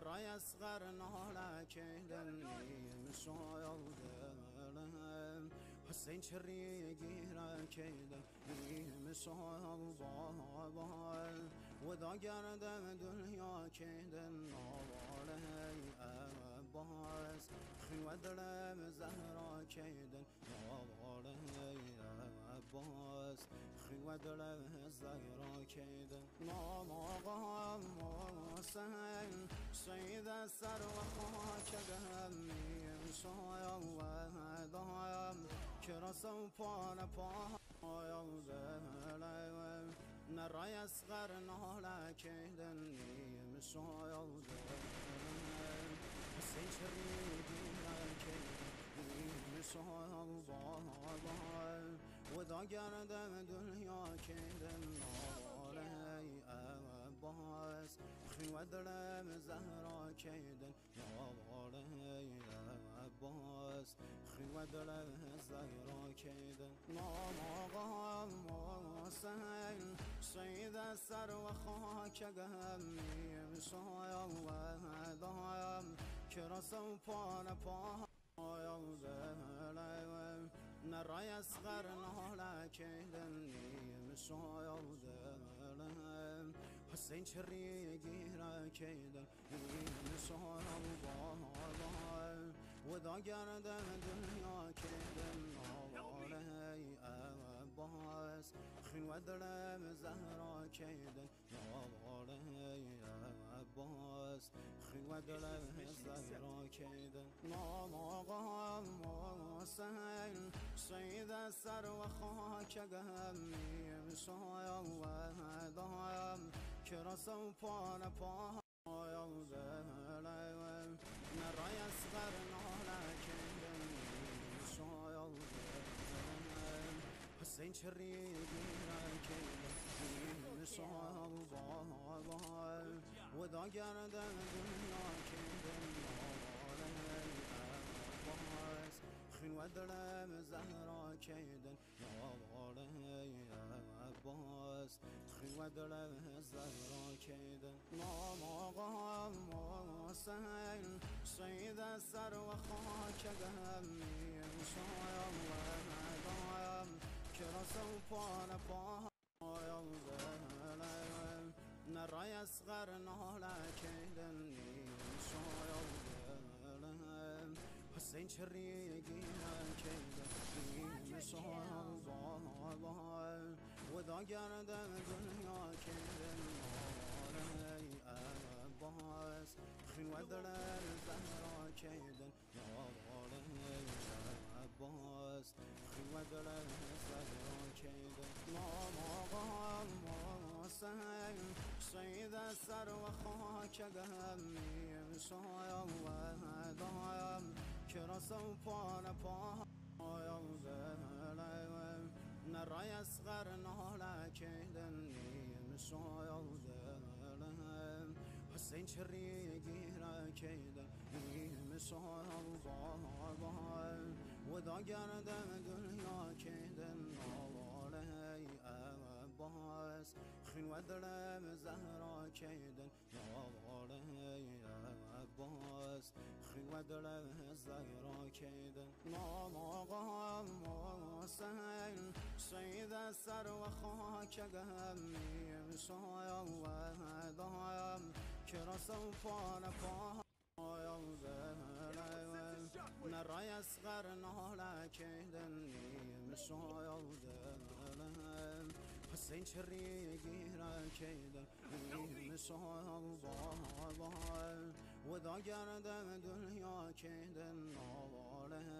نرای اصغر نالک دلیم سایلدم حسین چری گیره که دلیم سایل بال و دا گردم دنیا که دل نواله عباس خین و دلم زهرا که دل نواله عباس خین و دلم زهرا که دل نام آقا حسین سید سر و خاک دهمیم سایل و دایم که رسو پان پایل دلیم نرای اصغر نالک دلیم سایل دلیم حسین چری گیره دلیم سایل بال و دا گردم دنیا که دل نواله عباس خین و دلم زهرا که دل نواله عباس خین و دلم زهرا که دل نام آقا حسین سید سر و خاک گهمیم سایل و دایم که رسو پان پایل دلیم نرای اصغر نالک دلیم سایل دلیم حسین چری گیره که دلیم سایل بال و دا گردم دنیا که دل نواله عباس خین و دلم زهرا که دل نواله عباس خین و دلم زهرا که دل نام آقا حسین سید سر و خاک گهمیم سایل و دایم که رسو پان پایل دلیم نرای اصغر نالک دلیم سایل دلیم حسین چری گیره که دلیم سایل بال و دا گردم دنیا که دل نواله عباس خین و دلم زهرا که دل نواله عباس خین و دلم زهرا که دل نام آقا حسین سید سر و خاک گهمیم سایل و دایم که رسو پان پایل دلیم نرای اصغر نالک دلیم سایل دلیم حسین چری گیره که دلیم سایل بال و دا گردم دنیا که دل نواله عباس خین و دلم زهرا که دل نواله عباس خین و دلم زهرا که دل نام آقا حسین سید سر و خاک گهمیم سایل و دایم که رسو پان پایل دلیم نرای اصغر نالک دلیم سایل دلیم حسین چری گیره که دلیم سایل بال و دا گردم دنیا که دل نواله عباس خین و دلم زهرا که دل نواله عباس خین و دلم زهرا که دل نام آقا حسین سید سر و خاک گهمیم سایل و دایم که رسو پان پایل دلیم نرای اصغر نالک دلیم سایل دلیم حسین چری گیره که دلیم سایل بال و دا گردم دنیا که دل نواله